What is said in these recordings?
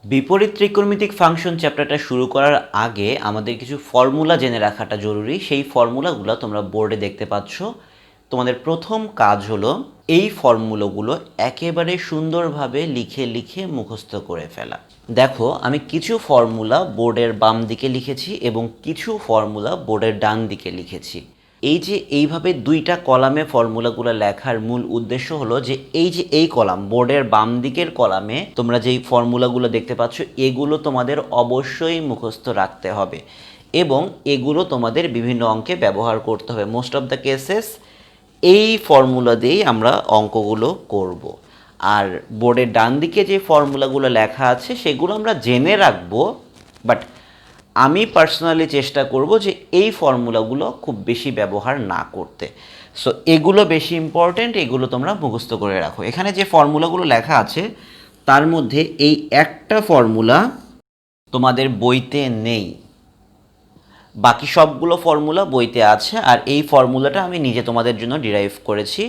বিপরীত ত্রিকোণমিতিক ফাংশন চ্যাপ্টারটা শুরু করার আগে আমাদের কিছু ফর্মুলা জেনে রাখাটা জরুরি। সেই ফর্মুলাগুলো তোমরা বোর্ডে দেখতে পাচ্ছ। তোমাদের প্রথম কাজ হলো এই ফর্মুলাগুলো একেবারে সুন্দরভাবে লিখে লিখে মুখস্থ করে ফেলা। দেখো, আমি কিছু ফর্মুলা বোর্ডের বাম দিকে লিখেছি এবং কিছু ফর্মুলা বোর্ডের ডান দিকে লিখেছি। এই যে এইভাবে দুইটা কলামে ফর্মুলাগুলো লেখার মূল উদ্দেশ্য হলো যে এই কলাম, বোর্ডের বাম দিকের কলামে তোমরা যেই ফর্মুলাগুলো দেখতে পাচ্ছ এগুলো তোমাদের অবশ্যই মুখস্থ রাখতে হবে এবং এগুলো তোমাদের বিভিন্ন অঙ্কে ব্যবহার করতে হবে। মোস্ট অফ দ্য কেসেস এই ফর্মুলা দিয়েই আমরা অঙ্কগুলো করব। আর বোর্ডের ডান দিকে যে ফর্মুলাগুলো লেখা আছে সেগুলো আমরা জেনে রাখবো, বাট আমি পার্সোনালি চেষ্টা করব যে এই ফর্মুলাগুলো খুব বেশি ব্যবহার না করতে। সো এগুলো বেশি ইম্পর্ট্যান্ট, এগুলো তোমরা মুখস্থ করে রাখো। এখানে যে ফর্মুলাগুলো লেখা আছে তার মধ্যে এই একটা ফর্মুলা তোমাদের বইতে নেই, বাকি সবগুলো ফর্মুলা বইতে আছে। আর এই ফর্মুলাটা আমি নিজে তোমাদের জন্য ডিরাইভ করেছি।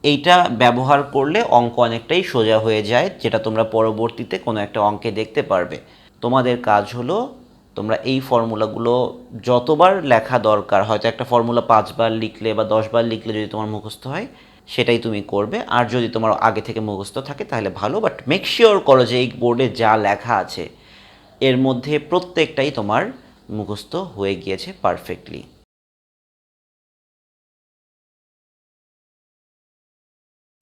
এইটা ব্যবহার করলে অঙ্ক অনেকটাই সোজা হয়ে যায়, যেটা তোমরা পরবর্তীতে কোনো একটা অঙ্কে দেখতে পারবে। তোমাদের কাজ হলো তোমরা এই ফর্মুলাগুলো যতবার লেখা দরকার, হয়তো একটা ফর্মুলা 5 বার লিখলে বা 10 বার লিখলে যদি তোমার মুখস্থ হয় সেটাই তুমি করবে। আর যদি তোমার আগে থেকে মুখস্থ থাকে তাহলে ভালো, বাট মেক শিওর করো যে এই বোর্ডে যা লেখা আছে এর মধ্যে প্রত্যেকটাই তোমার মুখস্থ হয়ে গিয়েছে পারফেক্টলি।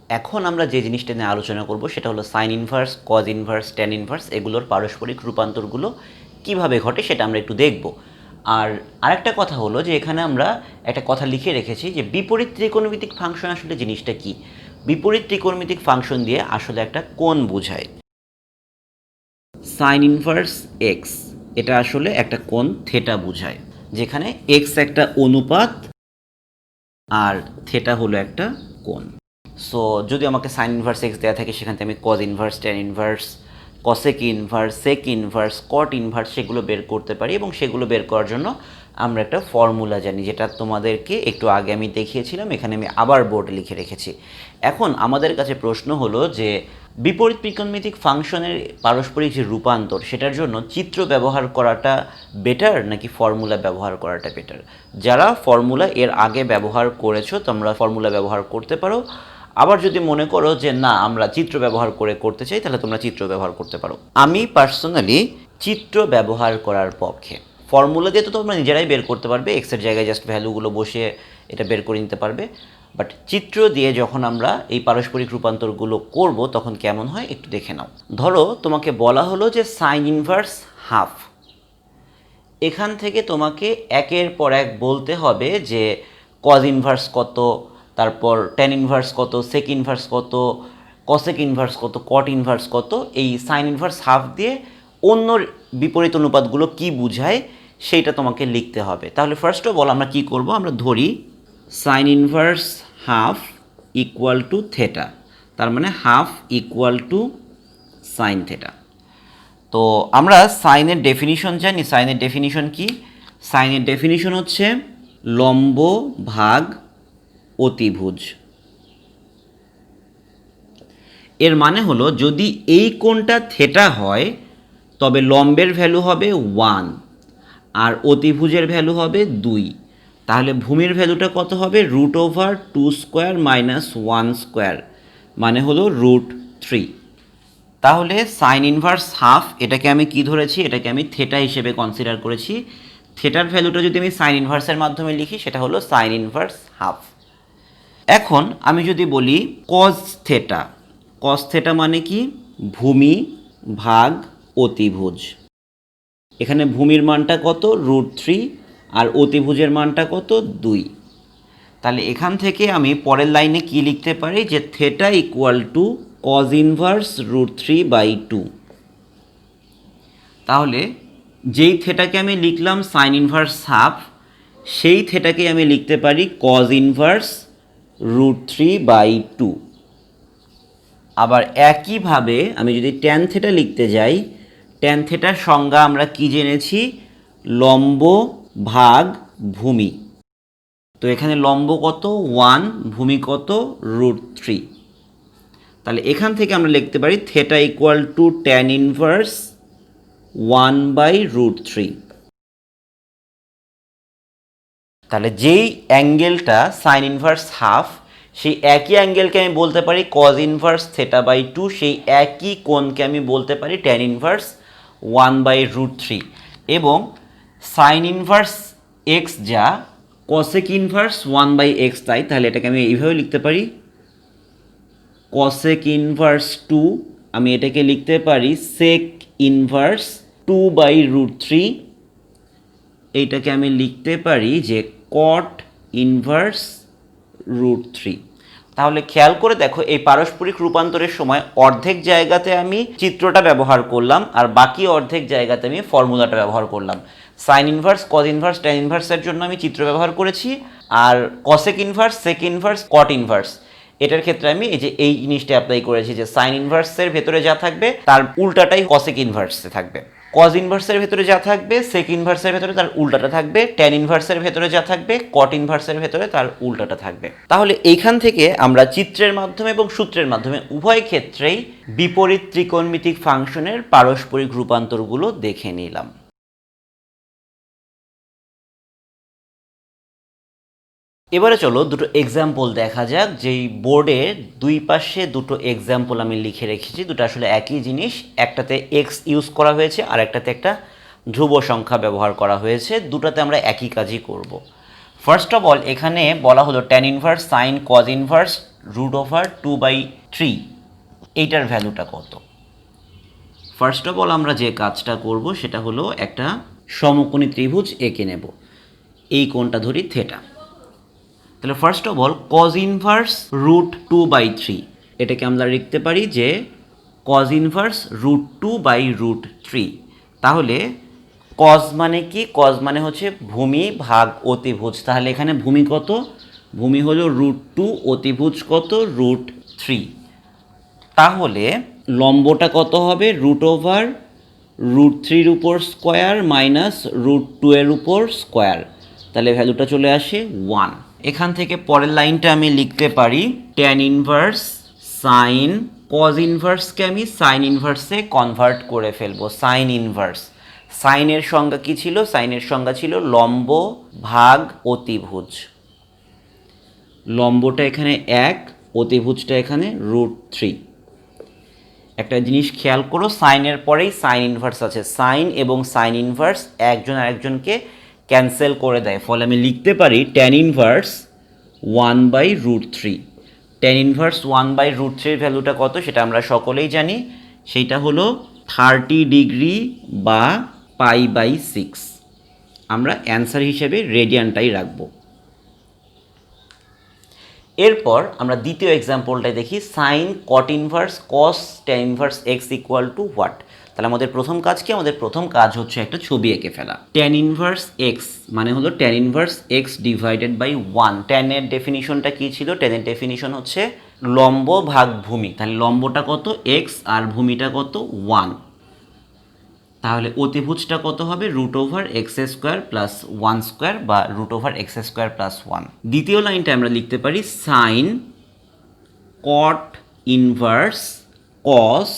এখন আমরা যে জিনিসটা নিয়ে আলোচনা করব সেটা হলো sine inverse, cos inverse, tan inverse, এগুলোর পারস্পরিক রূপান্তরগুলো কিভাবে ঘটে সেটা আমরা একটু দেখব। আর আরেকটা কথা হলো যে এখানে আমরা একটা কথা লিখে রেখেছি যে বিপরীত ত্রিকোণমিতিক ফাংশন আসলে জিনিসটা কি। বিপরীত ত্রিকোণমিতিক ফাংশন দিয়ে আসলে একটা কোণ বোঝায়। সাইন ইনভার্স এক্স এটা আসলে একটা কোণ থেটা বোঝায়, যেখানে এক্স একটা অনুপাত আর থেটা হলো একটা কোণ। সো যদি আমাকে সাইন ইনভার্স এক্স দেওয়া থাকে সেখান থেকে আমি cos inverse, tan inverse, cosec inverse, sec inverse, cot inverse সেগুলো বের করতে পারি। এবং সেগুলো বের করার জন্য আমরা একটা ফর্মুলা জানি, যেটা তোমাদেরকে একটু আগে আমি দেখিয়েছিলাম, এখানে আমি আবার বোর্ডে লিখে রেখেছি। এখন আমাদের কাছে প্রশ্ন হলো যে বিপরীত ত্রিকোণমিতিক ফাংশনের পারস্পরিক যে রূপান্তর সেটার জন্য চিত্র ব্যবহার করাটা বেটার নাকি ফর্মুলা ব্যবহার করাটা বেটার। যারা ফর্মুলা এর আগে ব্যবহার করেছো তোমরা ফর্মুলা ব্যবহার করতে পারো, আবার যদি মনে করো যে না আমরা চিত্র ব্যবহার করে করতে চাই তাহলে তোমরা চিত্র ব্যবহার করতে পারো। আমি পার্সোনালি চিত্র ব্যবহার করার পক্ষে। ফর্মুলা দিয়ে তো তোমরা নিজেরাই বের করতে পারবে, এক্সের জায়গায় জাস্ট ভ্যালুগুলো বসিয়ে এটা বের করে নিতে পারবে, বাট চিত্র দিয়ে যখন আমরা এই পারস্পরিক রূপান্তরগুলো করব তখন কেমন হয় একটু দেখে নাও। ধরো তোমাকে বলা হলো যে সাইন ইনভার্স হাফ, এখান থেকে তোমাকে একের পর এক বলতে হবে যে কজ ইনভার্স কত, তারপর ট্যান ইনভার্স কত, সেক ইনভার্স কত, কসেক ইনভার্স কত, কট ইনভার্স কত। এই সাইন ইনভার্স হাফ দিয়ে অন্য বিপরীত অনুপাতগুলো কি বোঝায় সেইটা তোমাকে লিখতে হবে। তাহলে ফার্স্ট অফ অল আমরা কি করব, আমরা ধরি sign inverse half equal to theta, তার মানে half equal to sine theta. তো আমরা সাইনের ডেফিনিশন জানি। সাইনের ডেফিনিশন কি? সাইনের ডেফিনিশন হচ্ছে লম্ব ভাগ অতিভুজ। এর মানে হলো যদি এই কোণটা থেটা হয় তবে লম্বের ভ্যালু হবে 1 আর অতিভুজের ভ্যালু হবে 2। তাহলে ভূমির ভ্যালুটা কত হবে? √2² - 1², মানে হলো √3। তাহলে সাইন ইনভার্স হাফ এটাকে আমি কি ধরেছি? এটাকে আমি থেটা হিসেবে কনসিডার করেছি। থেটার ভ্যালুটা যদি আমি সাইন ইনভার্সের মাধ্যমে লিখি সেটা হলো সাইন ইনভার্স হাফ। এখন আমি যদি বলি কজ থেটা, কজ থেটা মানে কি? ভূমি ভাগ অতিভুজ। এখানে ভূমির মানটা কত? √3 আর অতিভুজের মানটা কত? 2। তাহলে এখান থেকে আমি পরের লাইনে কি লিখতে পারি যে theta equal to cos inverse √3/2। তাহলে যেই থেটাকে আমি লিখলাম সাইন ইনভার্স হাফ, সেই থেটাকে আমি লিখতে পারি কজ ইনভার্স √3/2। আবার একইভাবে আমি যদি ট্যান থেটা লিখতে যাই, ট্যান থেটার সংজ্ঞা আমরা কি জেনেছি? লম্ব ভাগ ভূমি। তো এখানে লম্ব কত? 1, ভূমি কত? √3। তাহলে এখান থেকে আমরা লিখতে পারি theta equal to tan inverse 1/√3। তাহলে যেই অ্যাঙ্গেলটা সাইন ইনভার্স হাফ, সেই একই অ্যাঙ্গেলকে আমি বলতে পারি কজ ইনভার্স θ/2, সেই একই কোণকে আমি বলতে পারি ট্যান ইনভার্স 1/√3। এবং সাইন ইনভার্স এক্স যা কসেক ইনভার্স 1/x তাই, তাহলে এটাকে আমি এইভাবে লিখতে পারি কসেক ইনভার্স 2, আমি এটাকে লিখতে পারি সেক ইনভার্স 2/√3। এইটাকে আমি লিখতে পারি যে কট ইনভার্স √3। তাহলে খেয়াল করে দেখো, এই পারস্পরিক রূপান্তরের সময় অর্ধেক জায়গাতে আমি চিত্রটা ব্যবহার করলাম আর বাকি অর্ধেক জায়গাতে আমি ফর্মুলাটা ব্যবহার করলাম। Sine inverse, cos inverse, tan ইনভার্সের জন্য আমি চিত্র ব্যবহার করেছি, আর cosec inverse, sec inverse, cot inverse এটার ক্ষেত্রে আমি এই জিনিসটা অ্যাপ্লাই করেছি যে সাইন ইনভার্সের ভেতরে যা থাকবে তার উল্টাটাই কসেক ইনভার্সে থাকবে, কজ ইনভার্সের ভেতরে যা থাকবে সেক ইনভার্সের ভেতরে তার উল্টাটা থাকবে, ট্যান ইনভার্সের ভেতরে যা থাকবে কট ইনভার্সের ভেতরে তার উল্টাটা থাকবে। তাহলে এইখান থেকে আমরা চিত্রের মাধ্যমে এবং সূত্রের মাধ্যমে উভয় ক্ষেত্রেই বিপরীত ত্রিকোণমিতিক ফাংশনের পারস্পরিক রূপান্তরগুলো দেখে নিলাম। এবারে চলো দুটো এক্সাম্পল দেখা যাক। যেই বোর্ডের দুই পাশে দুটো এক্সাম্পল আমি লিখে রেখেছি, দুটো আসলে একই জিনিস, একটাতে এক্স ইউজ করা হয়েছে আর একটাতে একটা ধ্রুব সংখ্যা ব্যবহার করা হয়েছে, দুটাতে আমরা একই কাজই করব। ফার্স্ট অফ অল এখানে বলা হলো tan inverse sign cos inverse √2/3, এইটার ভ্যালুটা কত। ফার্স্ট অফ অল আমরা যে কাজটা করব সেটা হলো একটা সমকোণী ত্রিভুজ এঁকে নেব, এই কোণটা ধরি থেটা। তাহলে first of all cos inverse √2/3, এটাকে আমরা লিখতে পারি যে কজ ইনভার্স √2/√3। তাহলে কজ মানে কি? কজ মানে হচ্ছে ভূমি ভাগ অতিভুজ। তাহলে এখানে ভূমি কত? ভূমি হলো √2, অতিভুজ কত? √3। তাহলে লম্বটা কত হবে? √3 উপর স্কোয়ার মাইনাস √2 এর উপর স্কোয়ার, তাহলে ভ্যালুটা চলে আসে 1। এখান থেকে পরের লাইনটা আমি লিখতে পারি ট্যান ইনভার্স সাইন কজ ইনভার্সকে আমি সাইন ইনভার্সে কনভার্ট করে ফেলবো। সাইন ইনভার্স, সাইনের সংজ্ঞা কি ছিল? সাইনের সংজ্ঞা ছিল লম্ব ভাগ অতিভুজ। লম্বটা এখানে 1, অতিভুজটা এখানে √3। একটা জিনিস খেয়াল করো, সাইনের পরেই সাইন ইনভার্স আছে, সাইন এবং সাইন ইনভার্স একজন আরেকজনকে ক্যান্সেল করে দেয়, ফলে আমি লিখতে পারি ট্যান ইনভার্স 1/√3। ট্যান ইনভার্স 1/√3 এর ভ্যালুটা কত সেটা আমরা সকলেই জানি, সেইটা হলো 30 ডিগ্রি বা π/6। আমরা অ্যান্সার হিসেবে রেডিয়ানটাই রাখবো। এরপর আমরা দ্বিতীয় এক্সাম্পলটাই দেখি, sign caught inverse cos tan inverse x equal two what. তাহলে আমাদের প্রথম কাজ কি? আমাদের প্রথম কাজ হচ্ছে একটা ছবি এঁকে ফেলা। ট্যান ইনভার্স এক্স মানে হলো tan inverse x divided by 1। ট্যানের ডেফিনিশনটা কী ছিল? ট্যানের ডেফিনিশন হচ্ছে লম্ব ভাগ ভূমি। তাহলে লম্বটা কত? এক্স আর ভূমিটা কত? 1। তাহলে অতিভুজটা কত হবে? √(x² + 1² বা √(x² + 1)। দ্বিতীয় লাইনটা আমরা লিখতে পারি সাইন কট ইনভার্স কস,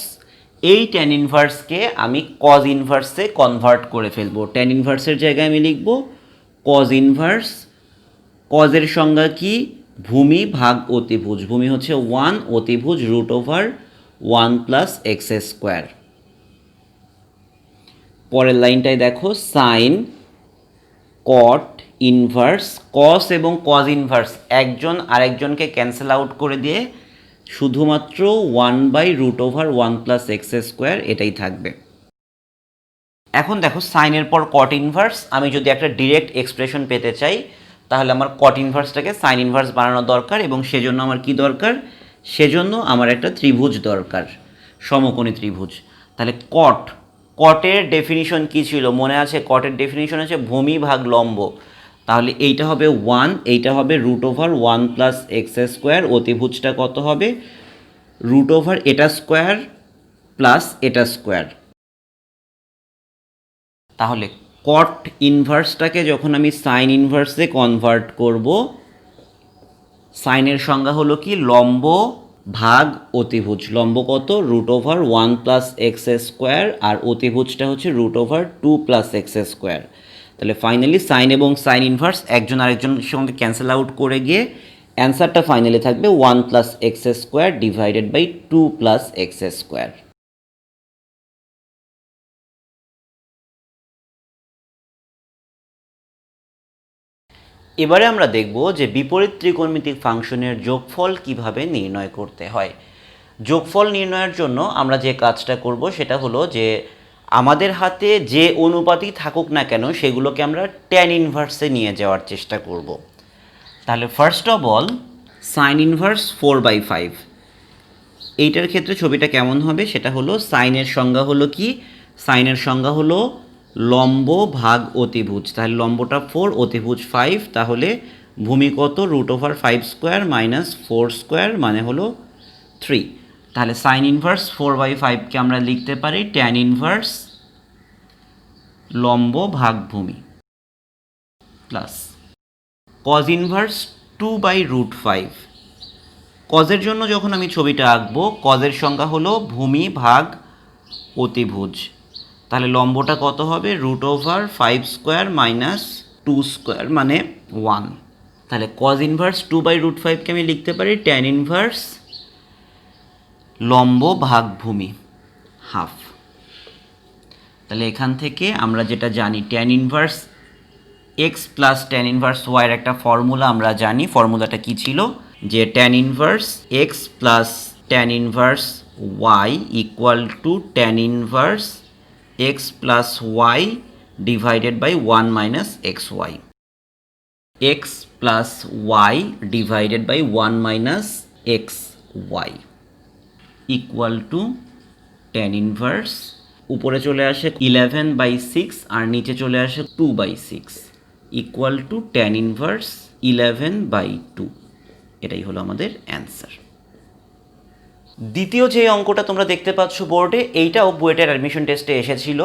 এই ট্যান ইনভার্সকে আমি কজ ইনভার্সে কনভার্ট করে ফেলবো। ট্যান ইনভার্সের জায়গায় আমি লিখব কজ ইনভার্স। কজের সংজ্ঞা কি? ভূমি ভাগ অতিভুজ। ভূমি হচ্ছে 1, অতিভুজ √(1 + x²। পরের লাইনটায় দেখো সাইন কট ইনভার্স কস এবং কজ ইনভার্স একজন আরেকজনকে ক্যান্সেল আউট করে দিয়ে শুধুমাত্র 1/√(1 + x², এটাই থাকবে। এখন দেখো সাইনের পর কট ইনভার্স, আমি যদি একটা ডিরেক্ট এক্সপ্রেশন পেতে চাই তাহলে আমার কট ইনভার্সটাকে সাইন ইনভার্স বানানো দরকার, এবং সেজন্য আমার কি দরকার? সেজন্য আমার একটা ত্রিভুজ দরকার, সমকোণী ত্রিভুজ। তাহলে কটের ডেফিনিশন কি ছিল? মনে আছে? কটের ডেফিনিশন হচ্ছে ভূমি ভাগ লম্ব। তাহলে এইটা হবে 1, এইটা হবে √(1 + x², অতিভুজটা কত হবে? √(এটা² + এটা²। তাহলে কট ইনভার্সটাকে যখন আমি সাইন ইনভার্সে কনভার্ট করব, সাইনের সংজ্ঞা হলো কি? লম্ব ভাগ অতিভুজ। লম্ব কত? √1+x² আর অতিভুজটা হচ্ছে √2+x²। তাহলে ফাইনালি সাইন এবং সাইন ইনভার্স একজন আরেকজনের সঙ্গে ক্যান্সেল আউট করে গিয়ে অ্যান্সারটা ফাইনালি থাকবে 1+x² ডিভাইডেড বাই 2+x²। এবারে আমরা দেখব যে বিপরীত ত্রিকোণমিতিক ফাংশনের যোগফল কিভাবে নির্ণয় করতে হয়। যোগফল নির্ণয়ের জন্য আমরা যে কাজটা করব সেটা হলো যে আমাদের হাতে যে অনুপাতই থাকুক না কেন সেগুলোকে আমরা ট্যান ইনভার্সে নিয়ে যাওয়ার চেষ্টা করব। তাহলে first of all sign inverse 4/5, এইটার ক্ষেত্রে ছবিটা কেমন হবে সেটা হলো সাইনের সংজ্ঞা হলো কি? সাইনের সংজ্ঞা হলো লম্ব ভাগ অতিভুজ। তাহলে লম্বটা 4, অতিভুজ 5, তাহলে ভূমি কত? √5² - 4² মানে হলো 3। তাহলে সাইন ইনভার্স 4/5কে আমরা লিখতে পারি ট্যান ইনভার্স লম্ব ভাগ ভূমি প্লাস কজ ইনভার্স 2/√5। কজের জন্য যখন আমি ছবিটা আঁকবো, কজের সংজ্ঞা হলো ভূমি ভাগ অতিভুজ। তাহলে লম্বটা কত হবে? √5² - 2² মানে 1। তাহলে কজ ইনভার্স 2/√5কে আমি লিখতে পারি ট্যান ইনভার্স লম্ব ভাগ ভূমি হাফ। তাহলে এখান থেকে আমরা যেটা জানি tan inverse x plus tan inverse ওয়াইয়ের একটা ফর্মুলা আমরা জানি। ফর্মুলাটা কি ছিল? যে tan inverse x plus tan inverse Y equal to tan inverse x plus y divided by 1 - xy। X plus y divided by 1 - xy equal to tan inverse, উপরে চলে আসে 11/6 আর নিচে চলে আসে 2/6 ইকুয়াল টু ট্যান ইনভার্স 11/2। এটাই হলো আমাদের answer. দ্বিতীয় যে অঙ্কটা তোমরা দেখতে পাচ্ছ বোর্ডে, এইটাও বুয়েটের অ্যাডমিশন টেস্টে এসেছিল।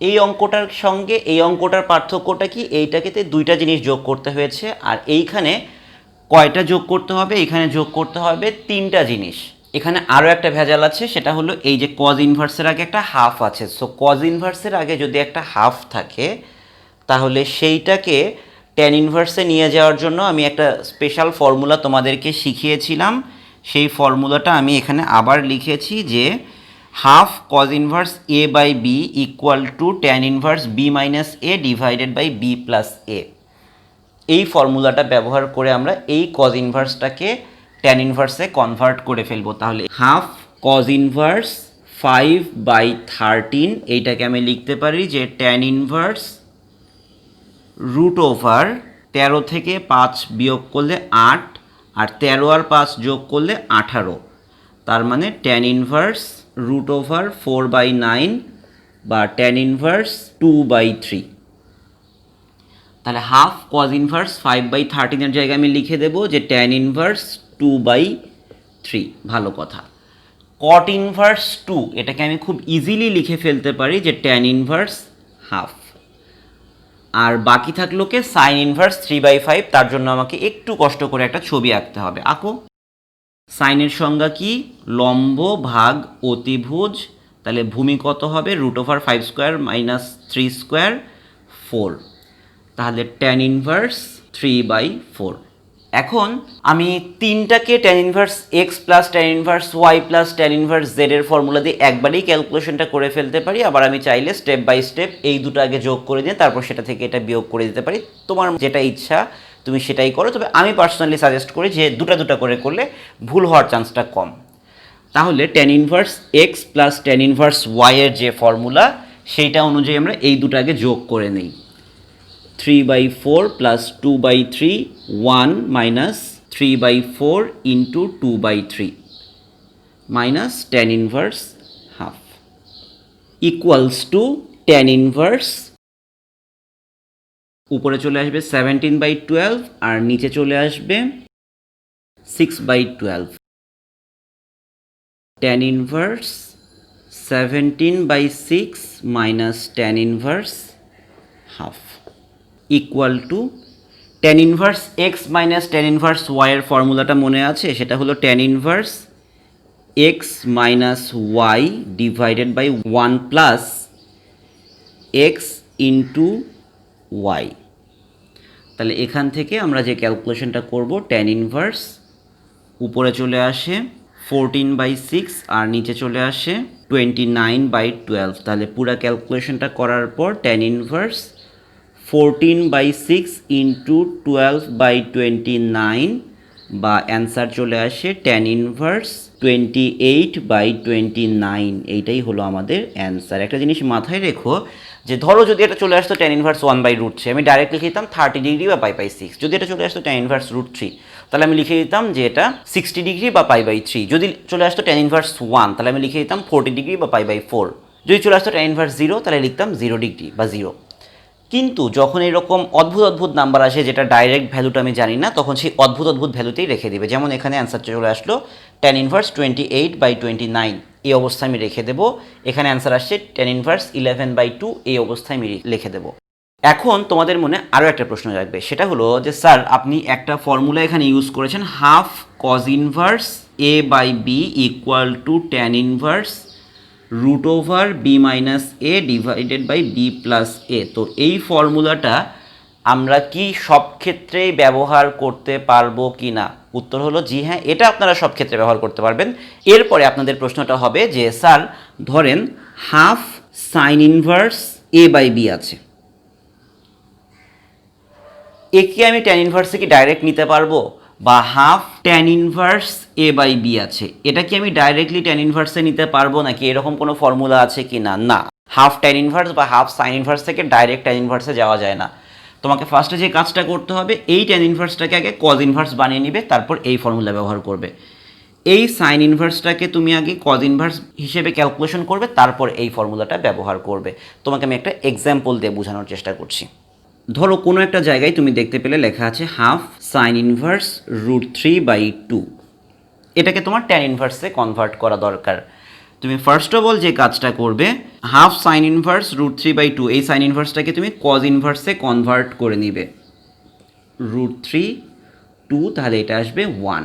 এই অঙ্কটার সঙ্গে এই অঙ্কটার পার্থক্যটা কি? এইটাকে দুইটা জিনিস যোগ করতে হয়েছে, আর এইখানে কয়টা যোগ করতে হবে? এখানে যোগ করতে হবে 3টা জিনিস। এখানে আরও একটা ভেজাল আছে, সেটা হলো এই যে কজ ইনভার্সের আগে একটা হাফ আছে। সো কজ ইনভার্সের আগে যদি একটা হাফ থাকে তাহলে সেইটাকে ট্যান ইনভার্সে নিয়ে যাওয়ার জন্য আমি একটা স্পেশাল ফর্মুলা তোমাদেরকে শিখিয়েছিলাম। সেই ফর্মুলাটা আমি এখানে আবার লিখেছি যে half cos inverse a/b equal to tan inverse b - a divided by b plus a। এই ফর্মুলাটা ব্যবহার করে আমরা এই কজ ইনভার্সটাকে ট্যান ইনভার্সে কনভার্ট করে ফেলবো। তাহলে হাফ কজ ইনভার্স 5/13, এইটাকে আমি লিখতে পারি যে ট্যান ইনভার্স √13 থেকে 5 বিয়োগ করলে 8, আর 13 আর 5 যোগ করলে 18, তার মানে ট্যান ইনভার্স √4/9 বা ট্যান ইনভার্স 2/3। তাহলে হাফ কজ ইনভার্স 5/13 জায়গায় আমি লিখে দেবো যে ট্যান ইনভার্স 2/3। ভালো কথা। কট ইনভার্স 2, এটাকে আমি খুব ইজিলি লিখে ফেলতে পারি যে ট্যান ইনভার্স হাফ। আর বাকি থাকলো কে সাইন ইনভার্স 3/5। তার জন্য আমাকে একটু কষ্ট করে একটা ছবি আঁকতে হবে। আঁকো। সাইনের সংজ্ঞা কি? লম্ব ভাগ অতিভুজ। তাহলে ভূমি কত হবে? √5² - 3² 4। তাহলে ট্যান ইনভার্স 3/4। এখন আমি 3টাকে tan inverse x plus tan inverse y plus tan inverse z এর ফর্মুলা দিয়ে একবারেই ক্যালকুলেশনটা করে ফেলতে পারি। আবার আমি চাইলে স্টেপ বাই স্টেপ এই দুটো আগে যোগ করে দিয়ে তারপর সেটা থেকে এটা বিয়োগ করে দিতে পারি। তোমার যেটা ইচ্ছা তুমি সেটাই করো, তবে আমি পার্সোনালি সাজেস্ট করি যে দুটা করে করলে ভুল হওয়ার চান্সটা কম। তাহলে tan inverse x plus tan inverse y এর যে ফর্মুলা সেইটা অনুযায়ী আমরা এই দুটো আগে যোগ করে নিই। 3/4 plus 2/3, 1 minus 3/4 into 2/3 minus tan inverse half equals to tan inverse, উপরে চলে আসবে 17/12 আর নিচে চলে আসবে 6/12। tan inverse 17/6 minus tan inverse half equal to tan inverse x minus tan inverse y এর ফর্মুলাটা মনে আছে? সেটা হলো tan inverse x minus y divided by 1 plus x into y. তাহলে এখান থেকে আমরা যে ক্যালকুলেশনটা করব, ট্যান ইনভার্স উপরে চলে আসে 14/6 আর নিচে চলে আসে 29/12। তাহলে পুরো ক্যালকুলেশনটা করার পর ট্যান ইনভার্স 14/6 ইন্টু 12/29 বা অ্যান্সার চলে আসে ট্যান ইনভার্স 28/29। এইটাই হলো আমাদের অ্যান্সার। একটা জিনিস মাথায় রেখো যে ধরো যদি এটা চলে আসতো ট্যান ইনভার্স 1/√3, আমি ডাইরেক্ট লিখে দিতাম 30 ডিগ্রি বা π/6। যদি এটা চলে আসতো ট্যান ইনভার্স √3, তাহলে আমি লিখে দিতাম যে এটা 60 ডিগ্রি বা π/3। যদি চলে আসতো ট্যান ইনভার্স 1, তাহলে আমি লিখে দিতাম 40 ডিগ্রি বা π/4। যদি চলে আসতো ট্যান ইনভার্স 0, তাহলে লিখতাম 0 ডিগ্রি বা 0। কিন্তু যখন এরকম অদ্ভুত অদ্ভুত নাম্বার আসে যেটা ডাইরেক্ট ভ্যালুটা আমি জানি না, তখন সেই অদ্ভুত অদ্ভুত ভ্যালুতেই রেখে দিবে। যেমন এখানে অ্যান্সারটা চলে আসলো ট্যান ইনভার্স 28/29, এই অবস্থায় আমি রেখে দেবো। এখানে অ্যান্সার আসছে ট্যান ইনভার্স 11/2, এই অবস্থায় আমি লিখে দেবো। এখন তোমাদের মনে আরও একটা প্রশ্ন জাগবে, সেটা হলো যে স্যার আপনি একটা ফর্মুলা এখানে ইউজ করেছেন, half cos inverse a/b equal to tan inverse √b minus a divided by b plus a। তো এই ফর্মুলাটা আমরা কি সব ক্ষেত্রেই ব্যবহার করতে পারবো কি না? উত্তর হলো জি হ্যাঁ, এটা আপনারা সব ক্ষেত্রে ব্যবহার করতে পারবেন। এরপরে আপনাদের প্রশ্নটা হবে যে স্যার ধরেন হাফ সাইন ইনভার্স a/b আছে, একে আমি ট্যান ইনভার্সে কি ডাইরেক্ট নিতে পারবো? বা হাফ ট্যান ইনভার্স a/b আছে, এটা কি আমি ডাইরেক্টলি ট্যান ইনভার্সে নিতে পারবো নাকি এরকম কোনো ফর্মুলা আছে কি না? না, হাফ ট্যান ইনভার্স বা হাফ সাইন ইনভার্স থেকে ডাইরেক্ট ট্যান ইনভার্সে যাওয়া যায় না। তোমাকে ফার্স্টে যে কাজটা করতে হবে, এই ট্যান ইনভার্সটাকে আগে কজ ইনভার্স বানিয়ে নিবে, তারপর এই ফর্মুলা ব্যবহার করবে। এই সাইন ইনভার্সটাকে তুমি আগে কজ ইনভার্স হিসেবে ক্যালকুলেশন করবে, তারপর এই ফর্মুলাটা ব্যবহার করবে। তোমাকে আমি একটা এক্সাম্পল দিয়ে বোঝানোর চেষ্টা করছি। ধরো কোনো একটা জায়গায় তুমি দেখতে পেলে লেখা আছে হাফ সাইন ইনভার্স √3/2, এটাকে তোমার ট্যান ইনভার্সে কনভার্ট করা দরকার। তুমি ফার্স্ট অফ অল যে কাজটা করবে, হাফ সাইন ইনভার্স √3/2, এই সাইন ইনভার্সটাকে তুমি কজ ইনভার্সে কনভার্ট করে নিবে। √3/2, তাহলে এটা আসবে 1।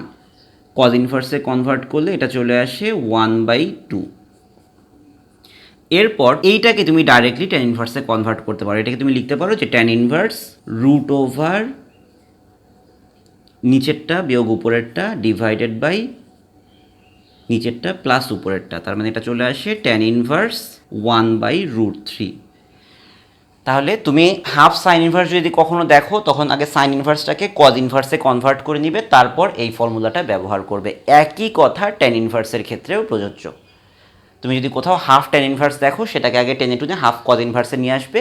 কজ ইনভার্সে কনভার্ট করলে এটা চলে আসে 1/2। এরপর এইটাকে তুমি ডাইরেক্টলি ট্যান ইনভার্সে কনভার্ট করতে পারো। এটাকে তুমি লিখতে পারো যে ট্যান ইনভার্স √ নিচেরটা বিয়োগ উপরেরটা ডিভাইডেড বাই নিচেরটা প্লাস উপরেরটা, তার মানে এটা চলে আসে ট্যান ইনভার্স 1/√3। তাহলে তুমি হাফ সাইন ইনভার্স যদি কখনো দেখো, তখন আগে সাইন ইনভার্সটাকে কজ ইনভার্সে কনভার্ট করে নিবে, তারপর এই ফর্মুলাটা ব্যবহার করবে। একই কথা ট্যান ইনভার্সের ক্ষেত্রেও প্রযোজ্য। তুমি যদি কোথাও হাফ ট্যান ইনভার্স দেখো, সেটাকে আগে টেনে টুনে হাফ কজ ইনভার্সে নিয়ে আসবে,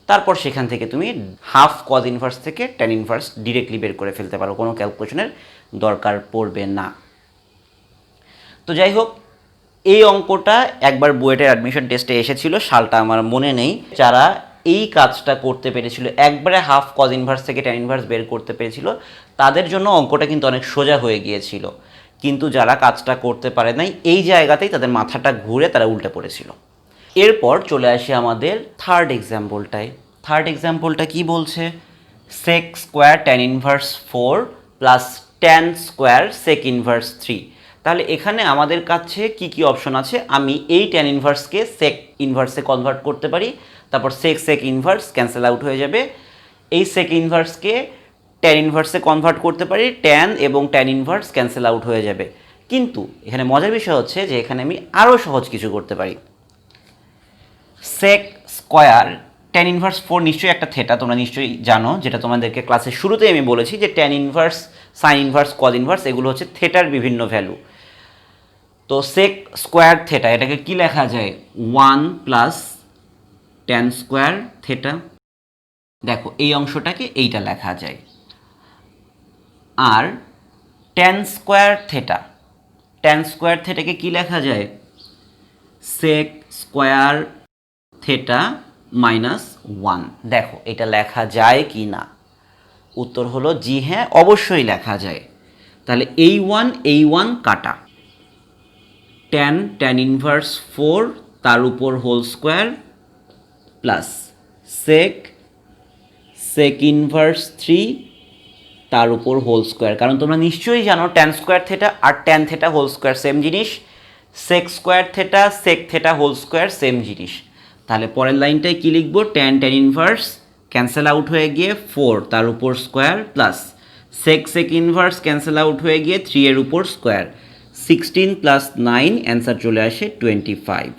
তারপর সেখান থেকে তুমি হাফ কজ ইনভার্স থেকে ট্যান ইনভার্স ডিরেক্টলি বের করে ফেলতে পারো, কোনো ক্যালকুলেশনের দরকার পড়বে না। তো যাই হোক, এই অঙ্কটা একবার বুয়েটের অ্যাডমিশন টেস্টে এসেছিল, সালটা আমার মনে নেই। যারা এই কাজটা করতে পেরেছিল, একবারে হাফ কজ ইনভার্স থেকে ট্যান ইনভার্স বের করতে পেরেছিল, তাদের জন্য অঙ্কটা কিন্তু অনেক সোজা হয়ে গিয়েছিল। কিন্তু যারা কাজটা করতে পারে নাই, এই জায়গাতেই তাদের মাথাটা ঘুরে তারা উল্টে পড়েছিল। এরপর চলে আসে আমাদের থার্ড এক্সাম্পলটায়। থার্ড এক্সাম্পলটা কি বলছে? Sec square tan inverse 4 plus tan square sec inverse 3। তাহলে এখানে আমাদের কাছে কি কি অপশন আছে? আমি এই ট্যান ইনভার্সকে সেক ইনভার্সে কনভার্ট করতে পারি, তারপর সেক ইনভার্স ক্যান্সেল আউট হয়ে যাবে। এই সেক ইনভার্সকে ট্যান ইনভার্সে কনভার্ট করতে পারি, ট্যান এবং ট্যান ইনভার্স ক্যান্সেল আউট হয়ে যাবে। কিন্তু এখানে মজার বিষয় হচ্ছে যে এখানে আমি আরও সহজ কিছু করতে পারি। সেক স্কোয়ার ট্যান ইনভার্স 4 নিশ্চয়ই একটা থেটা, তোমরা নিশ্চয়ই জানো, যেটা তোমাদেরকে ক্লাসের শুরুতেই আমি বলেছি যে tan inverse, sign inverse, cos inverse এগুলো হচ্ছে থেটার বিভিন্ন ভ্যালু। তো সেক স্কোয়ার থেটা, এটাকে কি লেখা যায়? 1 প্লাস ট্যান স্কোয়ার থেটা। দেখো এই অংশটাকে এইটা লেখা যায়। আর tan square theta, tan square থেটাকে কি লেখা যায়? Sec square theta -1। দেখো এটা লেখা যায় কি না? উত্তর হলো জি হ্যাঁ, অবশ্যই লেখা যায়। তাহলে এই 1 কাটা, ট্যান ইনভার্স 4 তার উপর whole square plus sec inverse 3 তার উপর হোল স্কোয়ার। কারণ তোমরা নিশ্চয়ই জানো ট্যান স্কোয়ার থেটা আর tan theta whole square same জিনিস। Sec square theta sec theta whole square same জিনিস। তাহলে পরের লাইনটায় কী লিখব, ট্যান ইনভার্স ক্যান্সেল আউট হয়ে গিয়ে 4 তার উপর square plus sec sec inverse cancel out হয়ে গিয়ে 3 এর উপর স্কোয়ার, 16 প্লাস 9 অ্যান্সার চলে আসে 25।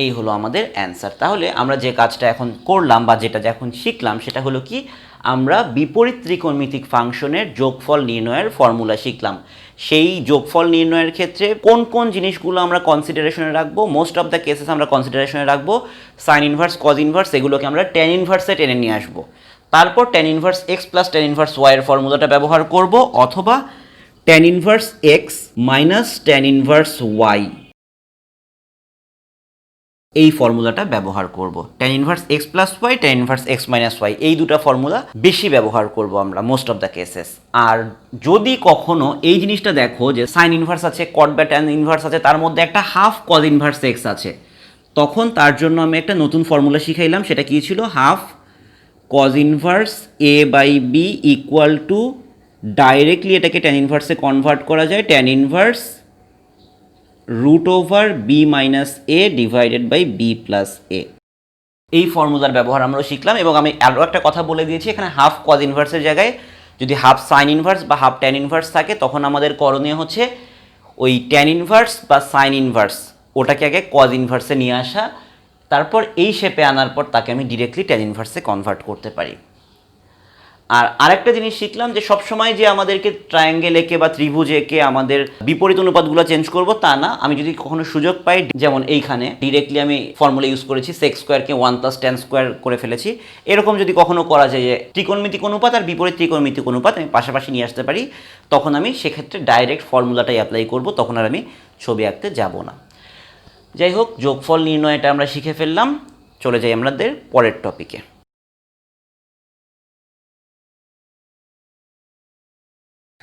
এই হলো আমাদের অ্যান্সার। তাহলে আমরা যে কাজটা এখন করলাম বা যেটা এখন শিখলাম সেটা হলো কি, আমরা বিপরীত ত্রিকোণমিতিক ফাংশনের যোগফল নির্ণয়ের ফর্মুলা শিখলাম। সেই যোগফল নির্ণয়ের ক্ষেত্রে কোন কোন জিনিসগুলো আমরা কনসিডারেশনে রাখবো, মোস্ট অফ দ্য কেসেস আমরা কনসিডারেশনে রাখবো সাইন ইনভার্স কজ ইনভার্স, এগুলোকে আমরা ট্যান ইনভার্সে টেনে নিয়ে আসবো। তারপর tan inverse x plus tan inverse y এর ফর্মুলাটা ব্যবহার করব, অথবা tan inverse x minus tan inverse y এই ফর্মুলাটা ব্যবহার করব। Tan inverse x plus y, tan inverse x minus y, এই দুটো ফর্মুলা বেশি ব্যবহার করব আমরা মোস্ট অফ দ্য কেসেস। আর যদি কখনো এই জিনিসটা দেখো যে সাইন ইনভার্স আছে, কট বা ট্যান ইনভার্স আছে, তার মধ্যে একটা হাফ কজ ইনভার্স এক্স আছে, তখন তার জন্য আমি একটা নতুন ফর্মুলা শিখাইলাম। সেটা কী ছিল, half cos inverse a by b equal to, directly এটাকে ট্যান ইনভার্সে কনভার্ট করা যায়, tan inverse root over b minus a divided by b plus a. এই ফর্মুলার ব্যবহার আমরা শিখলাম। এবং আমি আরও একটা কথা বলে দিয়েছি, এখানে হাফ কজ ইনভার্সের জায়গায় যদি হাফ সাইন ইনভার্স বা হাফ ট্যান ইনভার্স থাকে, তখন আমাদের করণীয় হচ্ছে ওই ট্যান ইনভার্স বা সাইন ইনভার্স ওটাকে আগে কজ ইনভার্সে নিয়ে আসা, তারপর এই শেপে আনার পর তাকে আমি ডিরেক্টলি ট্যান ইনভার্সে কনভার্ট করতে পারি। আর আরেকটা জিনিস শিখলাম যে সবসময় যে আমাদেরকে ট্রায়াঙ্গেল এঁকে বা ত্রিভুজ এঁকে আমাদের বিপরীত অনুপাতগুলো চেঞ্জ করব তা না। আমি যদি কখনো সুযোগ পাই, যেমন এইখানে ডিরেক্টলি আমি ফর্মুলা ইউজ করেছি, সেক স্কোয়ারকে 1 প্লাস ট্যান স্কোয়ার করে ফেলেছি, এরকম যদি কখনো করা যায় যে ত্রিকোণমিতিক অনুপাত আর বিপরীত ত্রিকোণমিতিক অনুপাত আমি পাশাপাশি নিয়ে আসতে পারি, তখন আমি সেক্ষেত্রে ডাইরেক্ট ফর্মুলাটাই অ্যাপ্লাই করব, তখন আর আমি ছবি আঁকতে যাব না। যাই হোক, যোগফল নির্ণয়টা আমরা শিখে ফেললাম। চলে যাই আমাদের পরের টপিকে।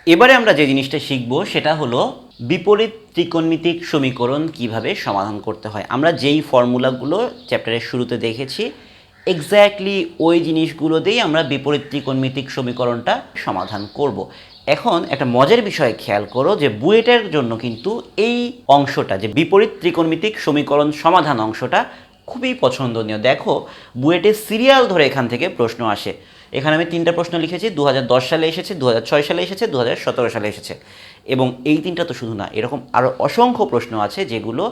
এবারে আমরা যে জিনিসটা শিখব সেটা হলো বিপরীত ত্রিকোণমিতিক সমীকরণ কিভাবে সমাধান করতে হয়। আমরা যেই ফর্মুলাগুলো চ্যাপ্টারের শুরুতে দেখেছি, এক্স্যাক্টলি ওই জিনিসগুলো দিয়েই আমরা বিপরীত ত্রিকোণমিতিক সমীকরণটা সমাধান করব। এখন একটা মজার বিষয় খেয়াল করো যে বুয়েটের জন্য কিন্তু এই অংশটা, যে বিপরীত ত্রিকোণমিতিক সমীকরণ সমাধান অংশটা, খুবই পছন্দনীয়। দেখো, বুয়েটের সিরিয়াল ধরে এখান থেকে প্রশ্ন আসে। এখানে আমি 3টা প্রশ্ন লিখেছি, 2010 সালে এসেছে, 2006 সালে এসেছে, 2017 সালে এসেছে। এবং এই 3টা তো শুধু না, এরকম আরও অসংখ্য প্রশ্ন আছে যেগুলো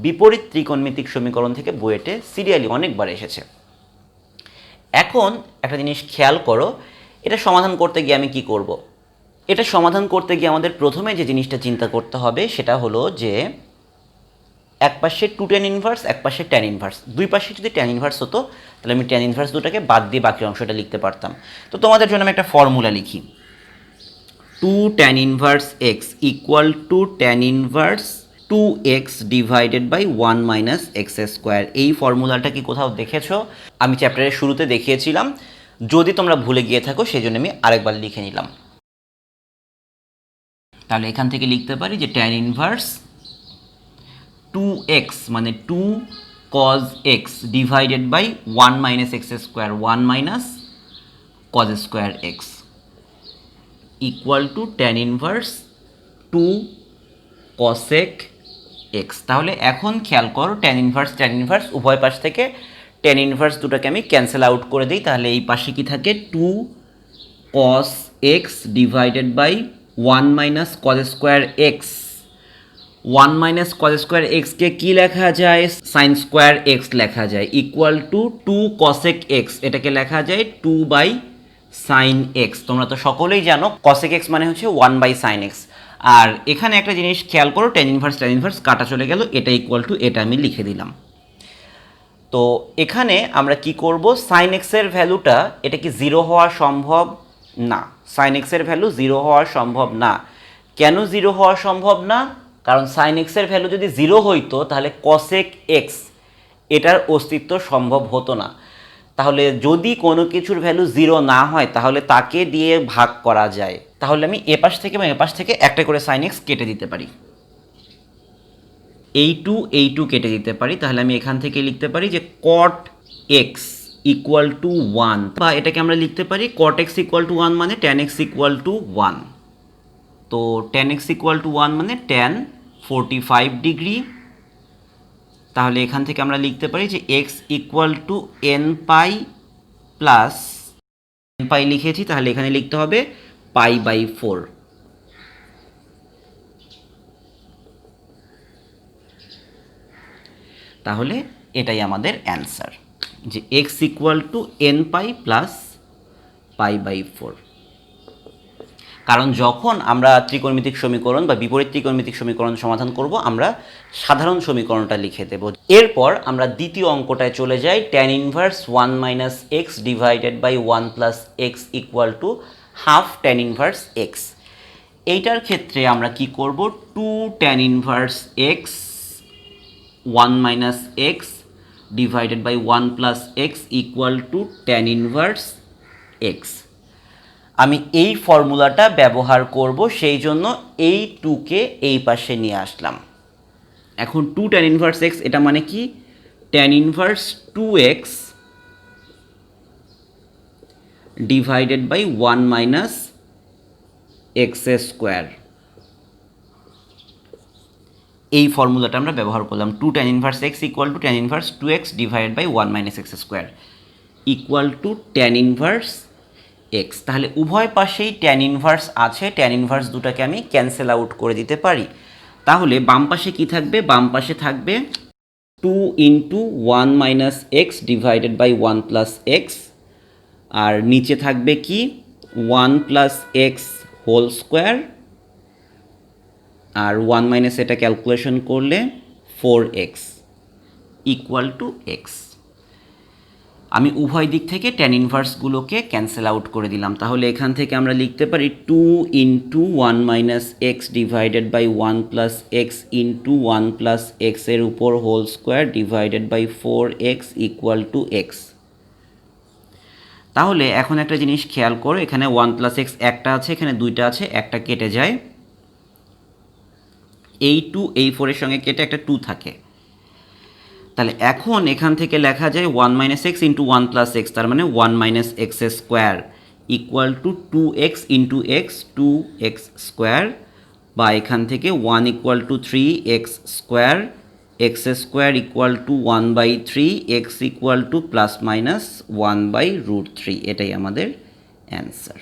বিপরীত ত্রিকোণমিতিক সমীকরণ থেকে বুয়েটে সিরিয়ালি অনেকবার এসেছে। এখন একটা জিনিস খেয়াল করো, এটা সমাধান করতে গিয়ে আমি কি করব। এটা সমাধান করতে গিয়ে আমাদের প্রথমে যে জিনিসটা চিন্তা করতে হবে সেটা হলো যে এক পাশে 2 ট্যান ইনভার্স, এক পাশে ট্যান ইনভার্স। দুই পাশে যদি ট্যান ইনভার্স হতো তাহলে আমি ট্যান ইনভার্স দুটাকে বাদ দিয়ে বাকি অংশটা লিখতে পারতাম। তো তোমাদের জন্য আমি একটা ফর্মুলা লিখি, 2 tan inverse x equal to tan inverse 2x divided by 1 minus x square. এই ফর্মুলাটা কি কোথাও দেখেছো? আমি চ্যাপ্টারের শুরুতে দেখিয়েছিলাম, যদি তোমরা ভুলে গিয়ে থাকো সেই জন্য আমি আরেকবার লিখে নিলাম। তাহলে এখান থেকে লিখতে পারি যে ট্যান ইনভার্স 2x মানে 2 cos x divided by 1 minus x square, 1 minus cos square x equal to tan inverse 2 cosec x। তাহলে এখন খেয়াল করো, ট্যান ইনভার্স উভয় পাশ থেকে ট্যান ইনভার্স দুটাকে আমি ক্যান্সেল আউট করে দিই। তাহলে এই পাশে কি থাকে, 2 cos x divided by 1 minus cos square x। 1 minus cos square এক্সকে কী লেখা যায়, সাইন স্কোয়ার এক্স লেখা যায়, ইকুয়াল টু 2 কসেক এক্স, এটাকে লেখা যায় 2 বাই সাইন এক্স। তোমরা তো সকলেই জানো কসেক এক্স মানে হচ্ছে 1 বাই সাইন এক্স। আর এখানে একটা জিনিস খেয়াল করো, ট্যান ইনভার্স কাটা চলে গেল, এটা ইকুয়াল টু এটা আমি লিখে দিলাম। তো এখানে আমরা কি করব, সাইন এক্সের ভ্যালুটা, এটা কি 0 হওয়া সম্ভব না। সাইন এক্সের ভ্যালু 0 হওয়া সম্ভব না। কেন 0 হওয়া সম্ভব না? কারণ সাইন এক্সের ভ্যালু যদি 0 হইতো তাহলে কসেক এক্স এটার অস্তিত্ব সম্ভব হতো না। তাহলে যদি কোনো কিছুর ভ্যালু 0 না হয় তাহলে তাকে দিয়ে ভাগ করা যায়। তাহলে আমি এপাশ থেকে এবং এপাশ থেকে একটা করে সাইন এক্স কেটে দিতে পারি, এই টু কেটে দিতে পারি। তাহলে আমি এখান থেকে লিখতে পারি যে কট এক্স ইকুয়াল টু 1, বা এটাকে আমরা লিখতে পারি কট এক্স ইকুয়াল টু 1 মানে ট্যান এক্স ইকুয়াল টু 1। তো tan x ইকুয়াল টু 1 মানে tan 45 ডিগ্রি। তাহলে এখান থেকে আমরা লিখতে পারি যে x equal to n pi plus n পাই লিখেছি, তাহলে এখানে লিখতে হবে π/4। তাহলে এটাই আমাদের অ্যান্সার, যে x equal to n pi plus π/4। কারণ যখন আমরা ত্রিকোণমিতিক সমীকরণ বা বিপরীত ত্রিকোণমিতিক সমীকরণ সমাধান করব, আমরা সাধারণ সমীকরণটা লিখে দেব। এরপর আমরা দ্বিতীয় অঙ্কটায় চলে যাই, tan inverse 1 minus x divided by 1 plus x equal to half tan inverse x. এইটার ক্ষেত্রে আমরা কি করব, 2 tan inverse x 1 minus x divided by 1 plus x equal to tan inverse x. আমি এই ফর্মুলাটা ব্যবহার করব, সেই জন্য এই 2কে এই পাশে নিয়ে আসলাম। এখন 2 tan ইনভার্স এক্স, এটা মানে কি, tan inverse 2x divided by 1 minus x square. এই ফর্মুলাটা আমরা ব্যবহার করলাম, 2 tan inverse x equal to tan inverse 2x divided by 1 minus x square equal to tan inverse x. তাহলে উভয় পাশেই tan ইনভার্স আছে, tan ইনভার্স দুটাকে আমি ক্যান্সেল আউট করে দিতে পারি। তাহলে বাম পাশে কি থাকবে, বাম পাশে থাকবে 2 into 1 minus x divided by 1 plus x, আর নিচে থাকবে কি 1 প্লাস এক্স হোল স্কোয়ার, আর 1 মাইনাস এটা ক্যালকুলেশন করলে 4x ইকুয়াল টু এক্স। আমি উভয় দিক থেকে tan ইনভার্সগুলোকে ক্যান্সেল আউট করে দিলাম। তাহলে এখান থেকে আমরা লিখতে পারি 2 into 1 minus x divided by 1 plus x into 1 plus এক্সের উপর whole square divided by 4x equal to x. তাহলে এখন একটা জিনিস খেয়াল করো, এখানে 1 প্লাস এক্স একটা আছে, এখানে দুইটা আছে, একটা কেটে যায়, এই 2 এই 4 এর সঙ্গে কেটে একটা 2 থাকে। তাহলে এখন এখান থেকে লেখা যায় 1 minus x into 1 plus x, তার মানে 1 minus x square equal two 2x into x 2x square, বা এখান থেকে 1 equal to 3x square, X square equal two 1/3, x equal two plus minus 1/√3। এটাই আমাদের অ্যান্সার।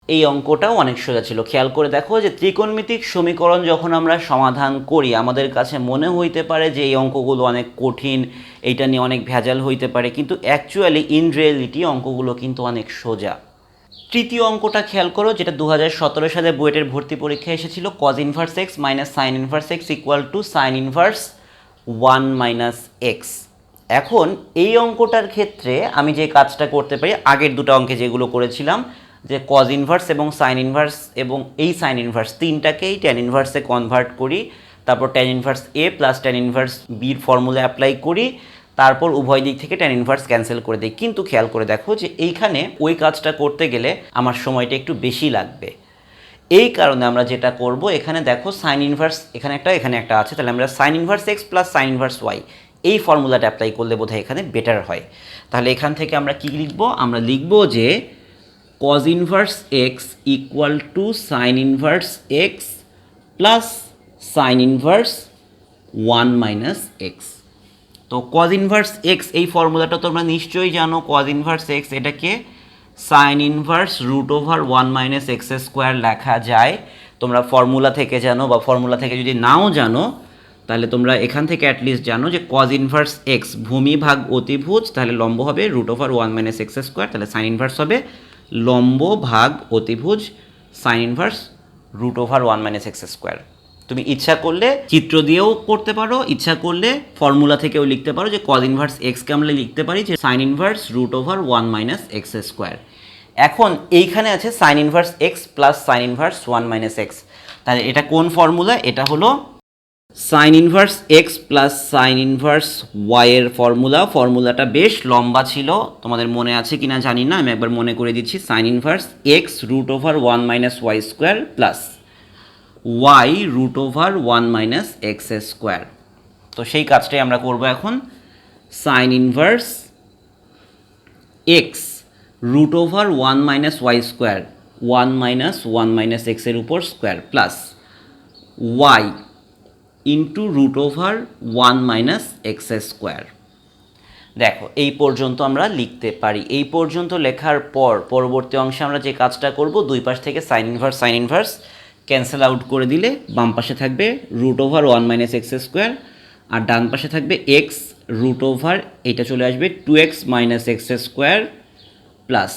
এই অঙ্কটাও অনেক সোজা ছিল। খেয়াল করে দেখো যে ত্রিকোণমিতিক সমীকরণ যখন আমরা সমাধান করি, আমাদের কাছে মনে হইতে পারে যে এই অঙ্কগুলো অনেক কঠিন, এইটা নিয়ে অনেক ভেজাল হইতে পারে, কিন্তু অ্যাকচুয়ালি ইন রিয়েলিটি অঙ্কগুলো কিন্তু অনেক সোজা। তৃতীয় অঙ্কটা খেয়াল করো, যেটা 2017 সালে বুয়েটের ভর্তি পরীক্ষায় এসেছিল, cos inverse x minus sine inverse x equal to sine inverse 1 minus x. এখন এই অঙ্কটার ক্ষেত্রে আমি যে কাজটা করতে পারি, আগের দুটো অঙ্কে যেগুলো করেছিলাম, যে cos ইনভার্স এবং সাইন ইনভার্স এবং এই সাইন ইনভার্স তিনটাকেই tan ইনভার্সে কনভার্ট করি, তারপর tan inverse A plus tan inverse বির ফর্মুলা অ্যাপ্লাই করি, তারপর উভয় দিক থেকে tan ইনভার্স ক্যান্সেল করে দিই। কিন্তু খেয়াল করে দেখো যে এইখানে ওই কাজটা করতে গেলে আমার সময়টা একটু বেশি লাগবে। এই কারণে আমরা যেটা করব, এখানে দেখো সাইন ইনভার্স এখানে একটা আছে, তাহলে আমরা sine inverse x plus sine inverse y এই ফর্মুলাটা অ্যাপ্লাই করলে বোধহয় এখানে বেটার হয়। তাহলে এখান থেকে আমরা কি লিখব, আমরা লিখব যে cos inverse x equal to sine inverse x plus sine inverse 1 minus x. তো cos ইনভার্স এক্স এই ফর্মুলাটা তোমরা নিশ্চয়ই জানো, cos ইনভার্স এক্স এটাকে sign inverse √1 minus x square লেখা যায়। তোমরা ফর্মুলা থেকে জানো, বা ফর্মুলা থেকে যদি নাও জানো তাহলে তোমরা এখান থেকে অ্যাটলিস্ট জানো যে cos ইনভার্স এক্স ভূমি ভাগ অতিভুজ, তাহলে লম্ব হবে √1 মাইনাস এক্স স্কোয়ার, তাহলে সাইন ইনভার্স হবে লম্ব ভাগ অতিভুজ sign inverse √1 minus x square. তুমি ইচ্ছা করলে চিত্র দিয়েও করতে পারো, ইচ্ছা করলে ফর্মুলা থেকেও লিখতে পারো, যে cos ইনভার্স এক্সকে আমরা লিখতে পারি যে sine inverse √1 minus x square. এখন এইখানে আছে sine inverse x plus sine inverse 1 minus x, তাহলে এটা কোন ফর্মুলা, এটা হলো sine inverse x plus sine inverse y এর ফর্মুলাটা বেশ লম্বা ছিল, তোমাদের মনে আছে কিনা জানি না, আমি একবার মনে করে দিচ্ছি। Sine inverse x √1 minus Y square plus y √1 minus x square. তো সেই কাজটাই আমরা করব এখন। Sine inverse x √1 minus Y square, 1 minus এক্সের উপর square plus y into root over 1 minus x square. দেখো এই পর্যন্ত আমরা লিখতে পারি। এই পর্যন্ত লেখার পর পরবর্তী অংশে আমরা যে কাজটা করব, দুই পাশ থেকে সাইন ইনভার্স ক্যান্সেল আউট করে দিলে বাম পাশে থাকবে root over 1 minus x square, আর ডান পাশে থাকবে এক্স রুট ওভার, এটা চলে আসবে 2x minus x square plus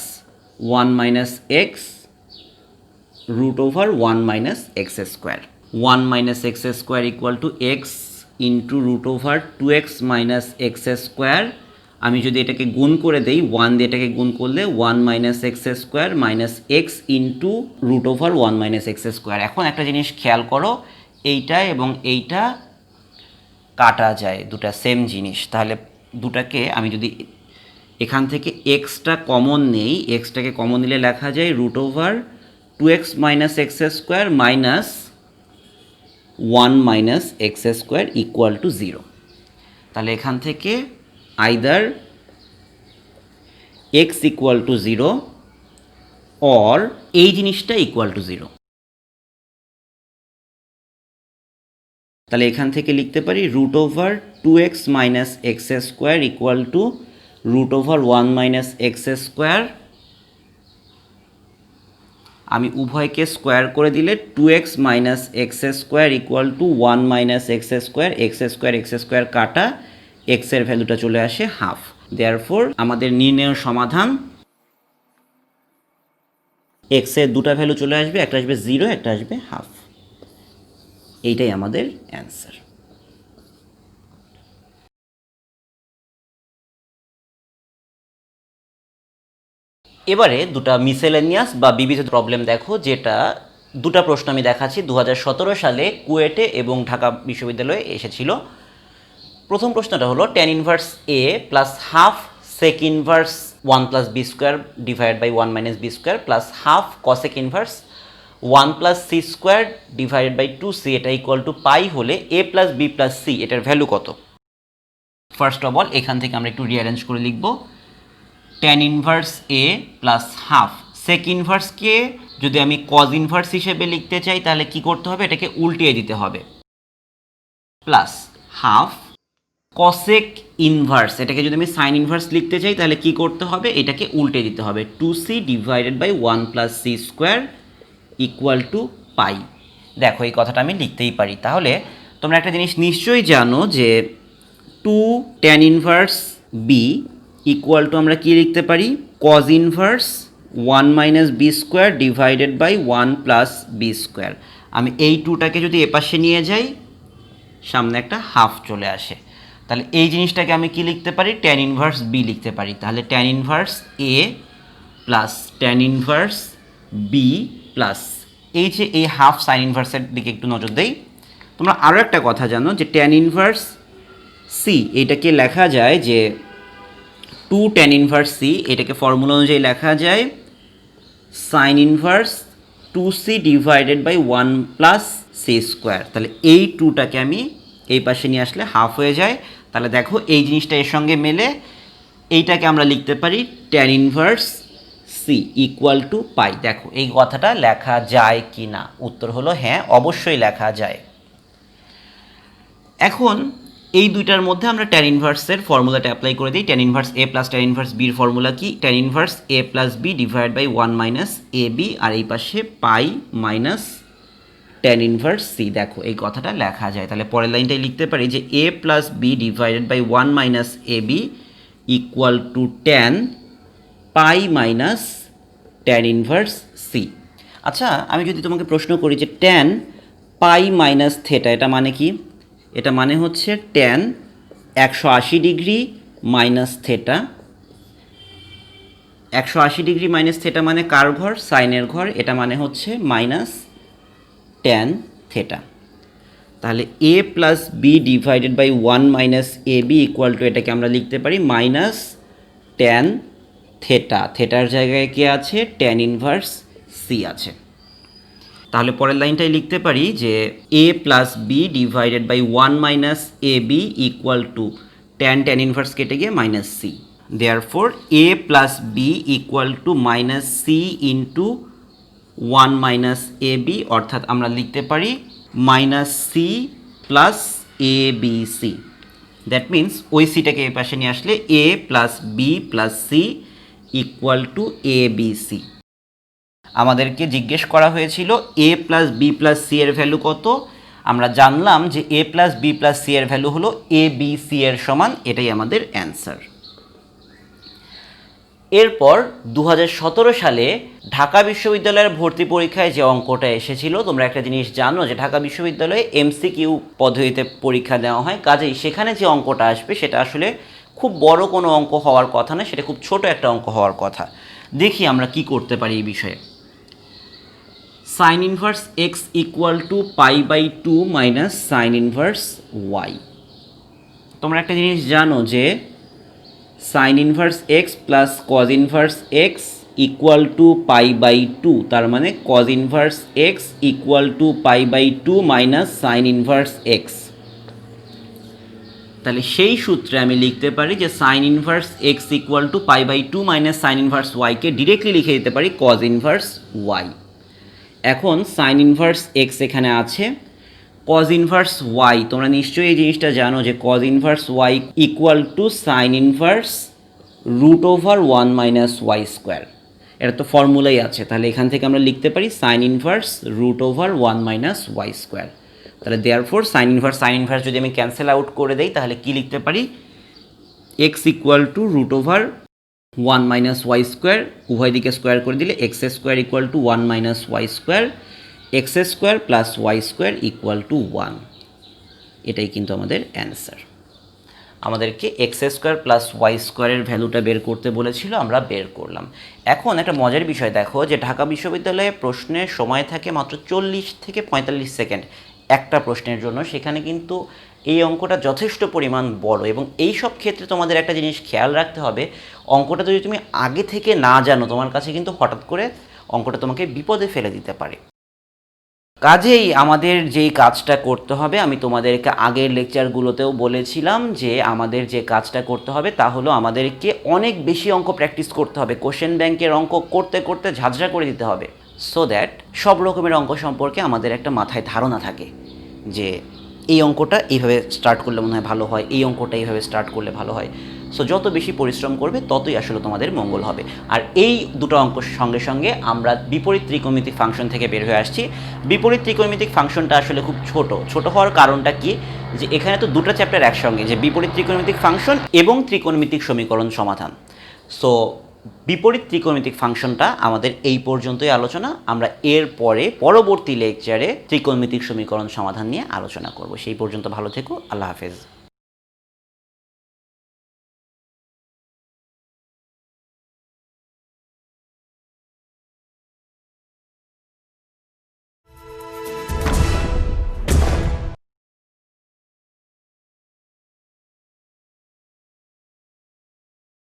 1 minus x root over 1 minus x square. 1 minus x square equal to x into root over 2x minus x square. আমি যদি এটাকে গুণ করে দেই, 1 দিয়ে এটাকে গুণ করলে 1 minus x square minus x into root over 1 minus x square. এখন একটা জিনিস খেয়াল করো, এইটা এবং এইটা কাটা যায়, দুটা সেম জিনিস। তাহলে দুটাকে আমি যদি এখান থেকে এক্সটা কমন নেই, এক্সটাকে কমন নিলে লেখা যায় root over 2x minus x square minus 1 minus x square equal to 0। তাহলে এখান থেকে either x equal to 0 or এই জিনিসটা ইকুয়াল টু 0। তাহলে এখান থেকে লিখতে পারি root over 2x minus x square equal to root over 1 minus x square. আমি উভয়কে স্কোয়ার করে দিলে 2x minus x square equal to 1 minus x square কাটা এক্সের ভ্যালুটা চলে আসে হাফ। দেয়ারফোর আমাদের নির্ণয়ের সমাধান, এক্সের দুটা ভ্যালু চলে আসবে, একটা আসবে 0, একটা আসবে হাফ। এইটাই আমাদের অ্যান্সার। এবারে দুটা মিসেলেনিয়াস বা বিবিধ প্রবলেম দেখো, যেটা দুটা প্রশ্ন আমি দেখাচ্ছি 2017 সালে কুয়েটে এবং ঢাকা বিশ্ববিদ্যালয়ে এসেছিল। প্রথম প্রশ্নটা হলো tan inverse a plus half sec inverse 1 plus B square divide by 1 minus B square plus half cosec inverse 1 plus C square divided by 2c, এটা ইকুয়াল টু পাই হলে a plus B plus C এটার value কত? First of all এখান থেকে আমরা একটু rearrange করে লিখব। tan inverse a plus half sec ইনভার্সকে যদি আমি cos ইনভার্স হিসেবে লিখতে চাই তাহলে কি করতে হবে, এটাকে উল্টিয়ে দিতে হবে, প্লাস হাফ cosec ইনভার্স, এটাকে যদি আমি সাইন ইনভার্স লিখতে চাই তাহলে কি করতে হবে, এটাকে উল্টে দিতে হবে, 2c divided by 1 plus C square equal to pi. দেখো এই কথাটা আমি লিখতেই পারি। তাহলে তোমরা একটা জিনিস নিশ্চয়ই জানো যে 2 tan inverse B equal to আমরা কি লিখতে পারি, cos inverse 1 minus B square divided by 1 plus B square. আমি এই 2টাকে যদি এপাশে নিয়ে যাই সামনে একটা হাফ চলে আসে, তাহলে এই জিনিসটাকে আমি কি লিখতে পারি, tan ইনভার্স বি লিখতে পারি। তাহলে tan inverse A plus tan inverse B plus এই যে এই হাফ সাইন ইনভার্সের দিকে একটু নজর দেই। তোমরা আরও একটা কথা জানো যে tan ইনভার্স সি এটাকে লেখা যায় যে 2 tan ইনভার্স সি, এটাকে ফর্মুলা অনুযায়ী লেখা যায় sine inverse 2c divided by 1 plus C square. তাহলে এই 2টাকে আমি এই পাশে নিয়ে আসলে হাফ হয়ে যায়। তাহলে দেখো এই জিনিসটা এর সঙ্গে মেলে, এইটাকে আমরা লিখতে পারি tan inverse c equal to pi. দেখো এই কথাটা লেখা যায় কি না, উত্তর হলো হ্যাঁ, অবশ্যই লেখা যায়। এখন এই দুইটার মধ্যে আমরা tan ইনভার্সের ফর্মুলাটা অ্যাপ্লাই করে দিই। tan inverse a plus tan inverse বির ফর্মুলা কি, tan inverse a plus b divide by 1 minus A b, আর এই পাশে pi minus tan inverse c. দেখো এই কথাটা লেখা যায়। তাহলে পরের লাইনটাই লিখতে পারি যে a plus B divided by 1 minus A B equal to tan pi minus tan inverse C. আচ্ছা আমি যদি তোমাকে প্রশ্ন করি যে tan পাই মাইনাস থেটা এটা মানে কি, এটা মানে হচ্ছে tan 180 degree minus theta. 180 degree minus theta মানে কার ঘর, সাইনের ঘর, এটা মানে হচ্ছে মাইনাস tan থেটা। তাহলে a plus B divided by 1 minus A B equal to এটাকে আমরা লিখতে পারি মাইনাস tan থেটা। থেটার জায়গায় কি আছে, tan ইনভার্স সি আছে। তাহলে পরের লাইনটাই লিখতে পারি যে a plus B divided by 1 minus A B equal to tan inverse কেটে গিয়ে minus c. Therefore a plus b equal to minus c into one minus A b, অর্থাৎ আমরা লিখতে পারি minus c plus a b c. That means ওই সিটাকে এই পাশে নিয়ে আসলে a plus B plus c equal to a b c. আমাদেরকে জিজ্ঞেস করা হয়েছিল a plus B plus C এর ভ্যালু কত। আমরা জানলাম যে এ প্লাস বি প্লাস সি এর ভ্যালু হলো এ বি সি এর সমান, এটাই আমাদের অ্যান্সার। এরপর 2017 সালে ঢাকা বিশ্ববিদ্যালয়ের ভর্তি পরীক্ষায় যে অঙ্কটা এসেছিল, তোমরা একটা জিনিস জানো যে ঢাকা বিশ্ববিদ্যালয়ে এমসিকিউ পদ্ধতিতে পরীক্ষা দেওয়া হয়, কাজেই সেখানে যে অঙ্কটা আসবে সেটা আসলে খুব বড় কোনো অঙ্ক হওয়ার কথা না, সেটা খুব ছোট একটা অঙ্ক হওয়ার কথা। দেখি আমরা কি করতে পারি এই বিষয়ে। Sine inverse x equal to pi by two minus sine inverse y. তোমরা একটা জিনিস জানো যে sine inverse x plus cos inverse x equal to pi by two, তার মানে cos inverse x equal to pi by two minus sine inverse x. তাহলে সেই সূত্রে আমি লিখতে পারি যে sine inverse x equal to pi by two minus sine inverse ওয়াইকে ডিরেক্টলি লিখে দিতে পারি কজ ইনভার্স ওয়াই। এখন সাইন ইনভার্স এক্স এখানে আছে, কজ ইনভার্স ওয়াই তোমরা নিশ্চয়ই এই জিনিসটা জানো যে cos inverse Y equal to sine inverse root over one minus Y square. এটা তো ফর্মুলাই আছে, তাহলে এখান থেকে আমরা লিখতে পারি sine inverse root over one minus Y square. তাহলে দেয়ারফোর সাইন ইনভার্স যদি আমি ক্যান্সেল আউট করে দেই তাহলে কি লিখতে পারি, X equal to root over one minus Y square, উভয় দিকে স্কোয়ার করে দিলে X square equal to one minus Y square, X square plus Y square equal to one. এটাই কিন্তু আমাদের অ্যান্সার। আমাদেরকে এক্স স্কোয়ার প্লাস ওয়াই স্কোয়ারের ভ্যালুটা বের করতে বলেছিল, আমরা বের করলাম। এখন একটা মজার বিষয় দেখো যে ঢাকা বিশ্ববিদ্যালয়ে প্রশ্নের সময় থাকে মাত্র 40 থেকে 45 সেকেন্ড একটা প্রশ্নের জন্য। সেখানে কিন্তু এই অঙ্কটা যথেষ্ট পরিমাণ বড়, এবং এই সব ক্ষেত্রে তোমাদের একটা জিনিস খেয়াল রাখতে হবে, অঙ্কটা যদি তুমি আগে থেকে না জানো তোমার কাছে কিন্তু হঠাৎ করে অঙ্কটা তোমাকে বিপদে ফেলে দিতে পারে। কাজেই আমাদের যেই কাজটা করতে হবে, আমি তোমাদেরকে আগের লেকচারগুলোতেও বলেছিলাম যে আমাদের যে কাজটা করতে হবে তা হলো আমাদেরকে অনেক বেশি অঙ্ক প্র্যাকটিস করতে হবে, কোশ্চেন ব্যাংকের অঙ্ক করতে করতে ঝাঁঝরা করে দিতে হবে, সো দ্যাট সব রকমের অঙ্ক সম্পর্কে আমাদের একটা মাথায় ধারণা থাকে যে এই অঙ্কটা এইভাবে স্টার্ট করলে মনে হয় ভালো হয়, এই অঙ্কটা এইভাবে স্টার্ট করলে ভালো হয়। সো যত বেশি পরিশ্রম করবে ততই আসলে তোমাদের মঙ্গল হবে। আর এই দুটো অঙ্কের সঙ্গে সঙ্গে আমরা বিপরীত ত্রিকোণমিতিক ফাংশন থেকে বের হয়ে আসছি। বিপরীত ত্রিকোণমিতিক ফাংশনটা আসলে খুব ছোট হওয়ার কারণটা কি, যে এখানে তো দুটো চ্যাপ্টার একসঙ্গে, যে বিপরীত ত্রিকোণমিতিক ফাংশন এবং ত্রিকোণমিতিক সমীকরণ সমাধান। সো বিপরীত ত্রিকোণমিতিক ফাংশনটা আমাদের এই পর্যন্তই আলোচনা। আমরা এর পরবর্তী লেকচারে ত্রিকোণমিতিক সমীকরণ সমাধান নিয়ে আলোচনা করব। সেই পর্যন্ত ভালো থেকো, আল্লাহ হাফেজ।